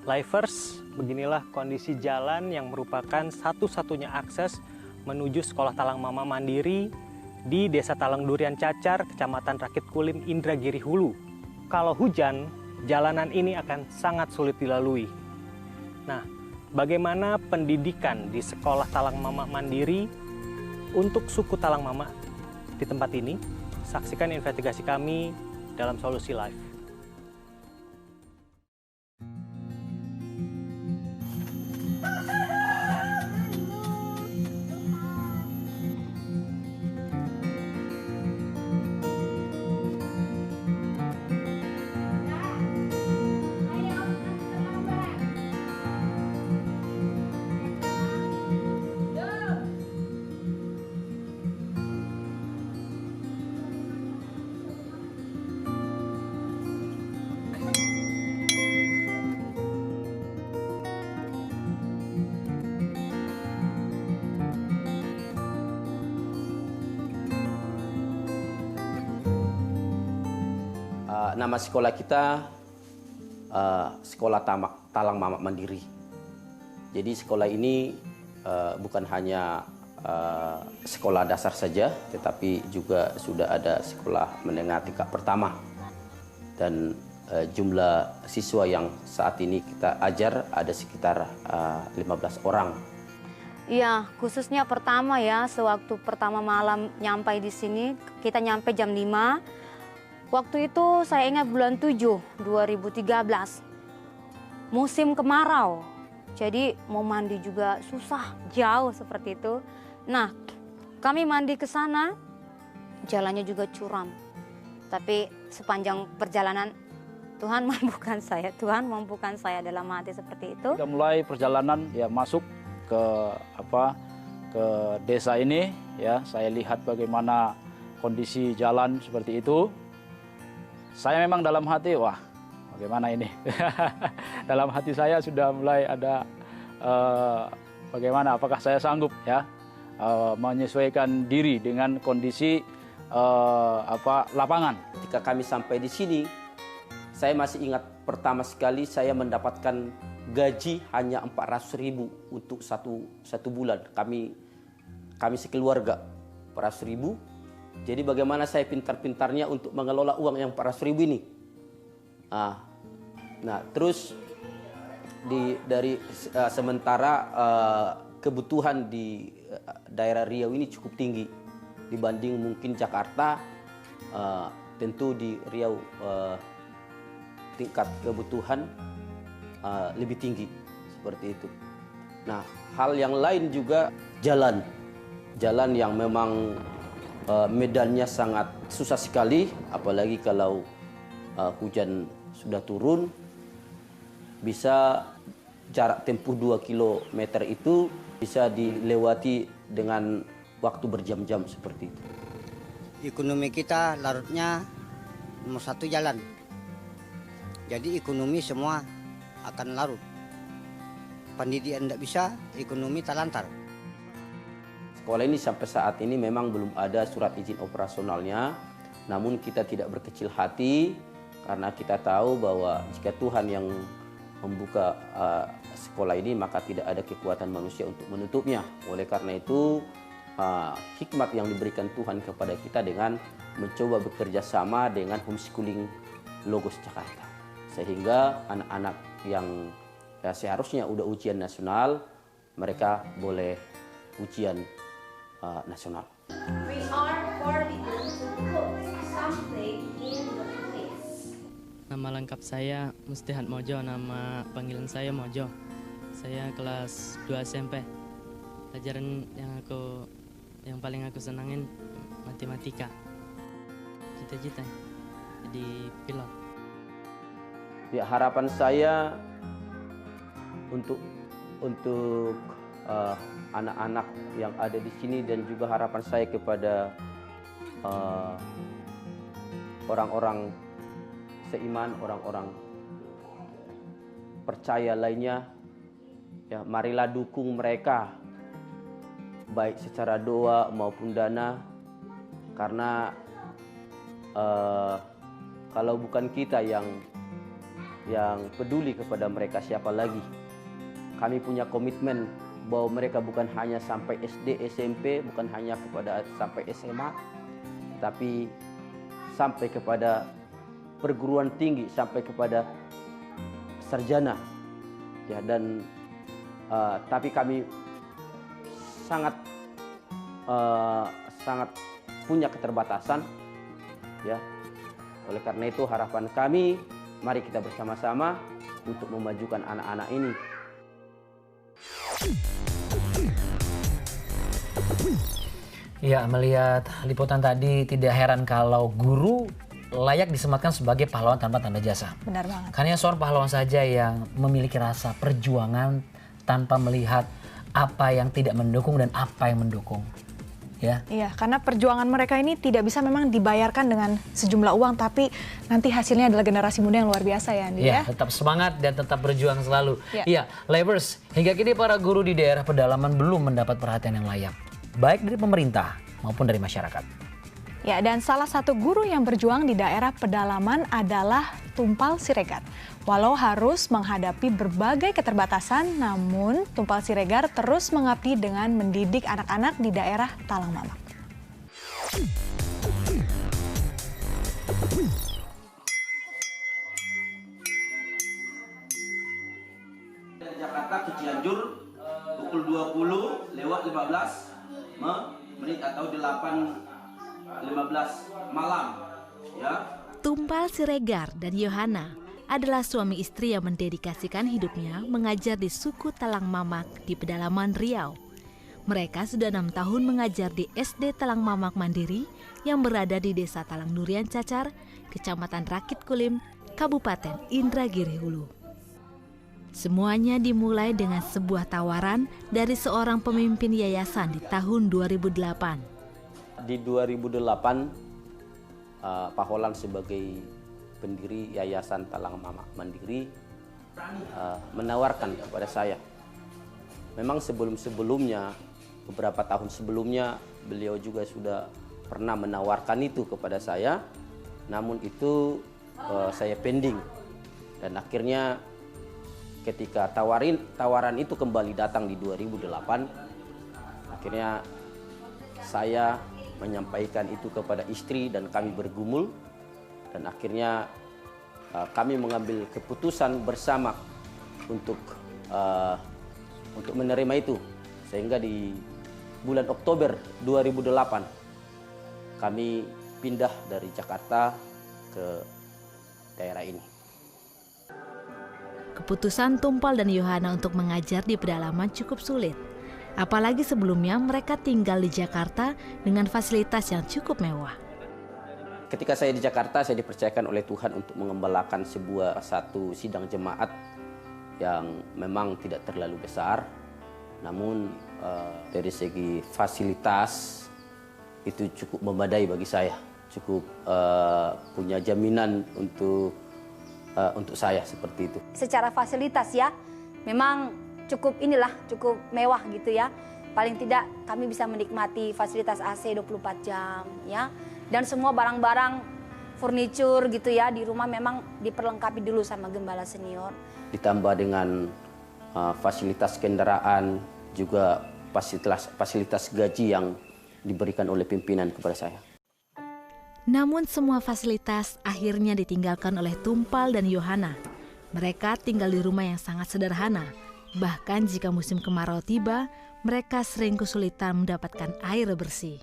Lifers, beginilah kondisi jalan yang merupakan satu-satunya akses menuju Sekolah Talang Mama Mandiri di Desa Talang Durian Cacar, Kecamatan Rakit Kulim, Indragiri Hulu. Kalau hujan, jalanan ini akan sangat sulit dilalui. Nah, bagaimana pendidikan di Sekolah Talang Mama Mandiri untuk suku Talang Mama di tempat ini? Saksikan investigasi kami dalam Solusi Live. Nama sekolah kita Sekolah Talang Mama Mandiri. Jadi sekolah ini bukan hanya sekolah dasar saja, tetapi juga sudah ada sekolah menengah tingkat pertama. Dan jumlah siswa yang saat ini kita ajar ada sekitar 15 orang. Iya, khususnya pertama ya, sewaktu pertama malam nyampai di sini, kita nyampe jam 5. Waktu itu saya ingat bulan 7, 2013. Musim kemarau. Jadi mau mandi juga susah, jauh seperti itu. Nah, kami mandi ke sana, jalannya juga curam. Tapi sepanjang perjalanan Tuhan mampukan saya dalam hati seperti itu. Kita mulai perjalanan ya masuk ke desa ini ya, saya lihat bagaimana kondisi jalan seperti itu. Saya memang dalam hati, wah bagaimana ini? Dalam hati saya sudah mulai ada bagaimana, apakah saya sanggup ya menyesuaikan diri dengan kondisi lapangan. Ketika kami sampai di sini, saya masih ingat pertama sekali saya mendapatkan gaji hanya 400.000 untuk satu bulan. Kami sekeluarga 400.000. Jadi bagaimana saya pintar-pintarnya untuk mengelola uang yang 400.000 ini. Nah, terus sementara kebutuhan di daerah Riau ini cukup tinggi dibanding mungkin Jakarta. Tentu di Riau tingkat kebutuhan lebih tinggi seperti itu. Nah, hal yang lain juga jalan yang memang medannya sangat susah sekali, apalagi kalau hujan sudah turun. Bisa jarak tempuh 2 km itu bisa dilewati dengan waktu berjam-jam seperti itu. Ekonomi kita larutnya nomor 1 jalan. Jadi ekonomi semua akan larut. Pendidikan tidak bisa, ekonomi terlantar. Sekolah ini sampai saat ini memang belum ada surat izin operasionalnya, namun kita tidak berkecil hati karena kita tahu bahwa jika Tuhan yang membuka sekolah ini, maka tidak ada kekuatan manusia untuk menutupnya. Oleh karena itu, hikmat yang diberikan Tuhan kepada kita dengan mencoba bekerja sama dengan homeschooling Logos Jakarta. Sehingga anak-anak yang seharusnya udah ujian nasional, mereka boleh ujian nasional. We are forbidden to cook something in the place. Nama lengkap saya Mustihat Mojo, nama panggilan saya Mojo. Saya kelas 2 SMP. Pelajaran yang paling aku senangin matematika. Cita-cita jadi pilot. Ya, harapan saya untuk anak-anak yang ada di sini dan juga harapan saya kepada orang-orang seiman, orang-orang percaya lainnya, ya marilah dukung mereka baik secara doa maupun dana, karena kalau bukan kita yang yang peduli kepada mereka, siapa lagi. Kami punya komitmen bahwa mereka bukan hanya sampai SD, SMP, bukan hanya kepada sampai SMA, tapi sampai kepada perguruan tinggi, sampai kepada sarjana. Ya, dan tapi kami sangat punya keterbatasan, ya. Oleh karena itu harapan kami, mari kita bersama-sama untuk memajukan anak-anak ini. Ya, melihat liputan tadi tidak heran kalau guru layak disematkan sebagai pahlawan tanpa tanda jasa. Benar banget. Karena seorang pahlawan saja yang memiliki rasa perjuangan tanpa melihat apa yang tidak mendukung dan apa yang mendukung. Ya. Iya, karena perjuangan mereka ini tidak bisa memang dibayarkan dengan sejumlah uang, tapi nanti hasilnya adalah generasi muda yang luar biasa ya, Andi, ya. Tetap semangat dan tetap berjuang selalu. Ya. Iya, Labers, hingga kini para guru di daerah pedalaman belum mendapat perhatian yang layak, baik dari pemerintah maupun dari masyarakat. Ya, dan salah satu guru yang berjuang di daerah pedalaman adalah Tumpal Siregar. Walau harus menghadapi berbagai keterbatasan, namun Tumpal Siregar terus mengabdi dengan mendidik anak-anak di daerah Talang Mamak. Dari Jakarta ke Cianjur pukul 20:15 menit atau 8:15 malam, ya. Tumpal Siregar dan Yohana adalah suami istri yang mendedikasikan hidupnya mengajar di suku Talang Mamak di pedalaman Riau. Mereka sudah 6 tahun mengajar di SD Talang Mamak Mandiri yang berada di Desa Talang Durian Cacar, Kecamatan Rakit Kulim, Kabupaten Indragiri Hulu. Semuanya dimulai dengan sebuah tawaran dari seorang pemimpin yayasan di tahun 2008. Di 2008, Pak Holan sebagai pendiri Yayasan Talang Mamak Mandiri menawarkan kepada saya. Memang sebelum-sebelumnya, beberapa tahun sebelumnya, beliau juga sudah pernah menawarkan itu kepada saya. Namun itu saya pending. Dan akhirnya ketika tawaran itu kembali datang di 2008, akhirnya saya menyampaikan itu kepada istri dan kami bergumul, dan akhirnya kami mengambil keputusan bersama untuk menerima itu, sehingga di bulan Oktober 2008 kami pindah dari Jakarta ke daerah ini. Keputusan Tumpal dan Yohana untuk mengajar di pedalaman cukup sulit. Apalagi sebelumnya mereka tinggal di Jakarta dengan fasilitas yang cukup mewah. Ketika saya di Jakarta, saya dipercayakan oleh Tuhan untuk mengembalakan satu sidang jemaat yang memang tidak terlalu besar. Namun dari segi fasilitas itu cukup memadai bagi saya. Cukup punya jaminan untuk saya seperti itu. Secara fasilitas ya, memang cukup mewah gitu ya. Paling tidak kami bisa menikmati fasilitas AC 24 jam ya. Dan semua barang-barang furniture gitu ya di rumah memang diperlengkapi dulu sama gembala senior. Ditambah dengan fasilitas kendaraan, juga fasilitas gaji yang diberikan oleh pimpinan kepada saya. Namun semua fasilitas akhirnya ditinggalkan oleh Tumpal dan Yohana. Mereka tinggal di rumah yang sangat sederhana. Bahkan jika musim kemarau tiba, mereka sering kesulitan mendapatkan air bersih.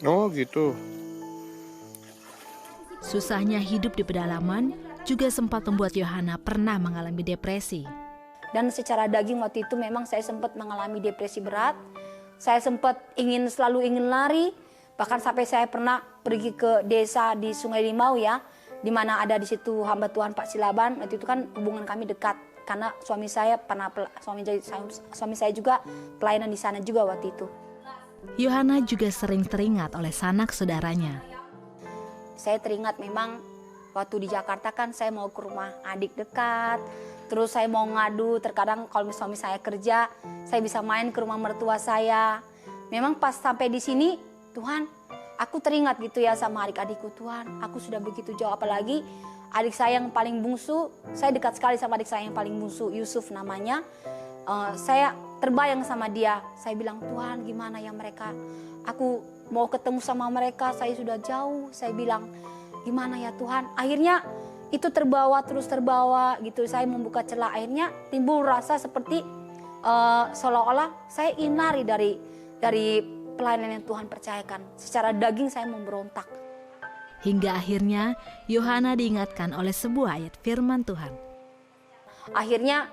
Oh gitu. Susahnya hidup di pedalaman juga sempat membuat Yohana pernah mengalami depresi. Dan secara daging waktu itu memang saya sempat mengalami depresi berat. Saya sempat selalu ingin lari. Bahkan sampai saya pernah pergi ke desa di Sungai Limau ya, di mana ada di situ hamba Tuhan Pak Silaban. Waktu itu kan hubungan kami dekat. karena suami saya juga pelayanan di sana juga waktu itu. Yohana juga sering teringat oleh sanak saudaranya. Saya teringat memang waktu di Jakarta kan saya mau ke rumah adik dekat, terus saya mau ngadu, terkadang kalau suami saya kerja, saya bisa main ke rumah mertua saya. Memang pas sampai di sini, Tuhan, aku teringat gitu ya sama adik-adikku, Tuhan, aku sudah begitu jauh, apalagi adik saya yang paling bungsu, saya dekat sekali sama adik saya yang paling bungsu, Yusuf namanya. Saya terbayang sama dia, saya bilang, Tuhan gimana ya mereka, aku mau ketemu sama mereka, saya sudah jauh, saya bilang, gimana ya Tuhan. Akhirnya itu terbawa gitu, saya membuka celah, akhirnya timbul rasa seperti seolah-olah saya ingin lari dari pelayanan yang Tuhan percayakan. Secara daging saya memberontak. Hingga akhirnya Yohana diingatkan oleh sebuah ayat firman Tuhan. Akhirnya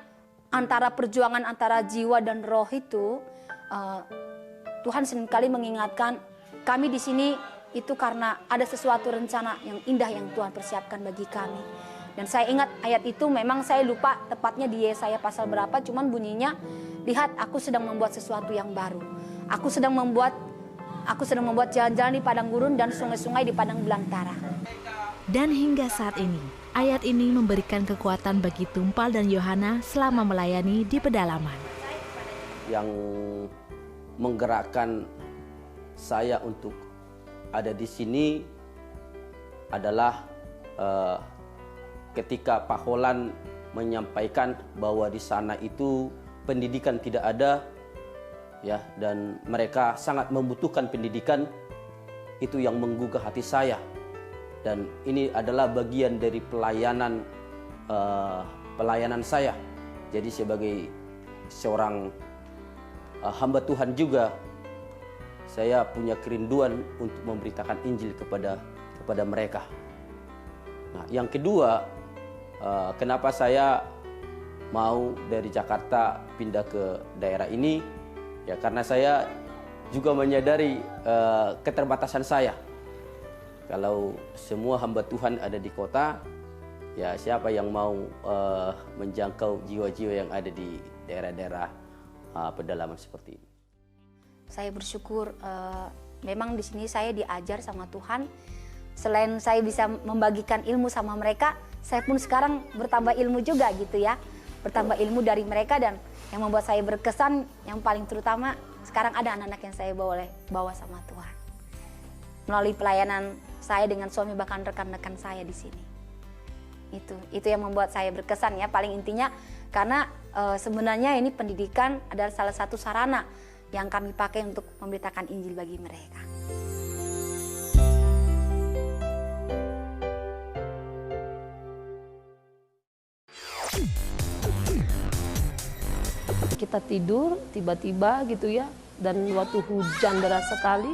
antara perjuangan antara jiwa dan roh itu, Tuhan seringkali mengingatkan kami di sini itu karena ada sesuatu rencana yang indah yang Tuhan persiapkan bagi kami. Dan saya ingat ayat itu, memang saya lupa tepatnya di Yesaya pasal berapa, cuman bunyinya, lihat aku sedang membuat sesuatu yang baru. Aku sedang membuat jalan-jalan di padang gurun dan sungai-sungai di padang belantara. Dan hingga saat ini, ayat ini memberikan kekuatan bagi Tumpal dan Yohana selama melayani di pedalaman. Yang menggerakkan saya untuk ada di sini adalah ketika Pak Holan menyampaikan bahwa di sana itu pendidikan tidak ada, ya, dan mereka sangat membutuhkan pendidikan. Itu yang menggugah hati saya, dan ini adalah bagian dari pelayanan saya. Jadi sebagai seorang hamba Tuhan juga, saya punya kerinduan untuk memberitakan Injil kepada mereka. Nah, yang kedua, kenapa saya mau dari Jakarta pindah ke daerah ini? Ya, karena saya juga menyadari keterbatasan saya. Kalau semua hamba Tuhan ada di kota, ya siapa yang mau menjangkau jiwa-jiwa yang ada di daerah-daerah pedalaman seperti ini? Saya bersyukur, memang di sini saya diajar sama Tuhan. Selain saya bisa membagikan ilmu sama mereka, saya pun sekarang bertambah ilmu juga gitu ya. Bertambah ilmu dari mereka, dan yang membuat saya berkesan, yang paling terutama sekarang ada anak-anak yang saya bawa sama Tuhan. Melalui pelayanan saya dengan suami bahkan rekan-rekan saya di sini. Itu yang membuat saya berkesan ya, paling intinya karena sebenarnya ini pendidikan adalah salah satu sarana yang kami pakai untuk memberitakan Injil bagi mereka. Kita tidur tiba-tiba gitu ya, dan waktu hujan deras sekali,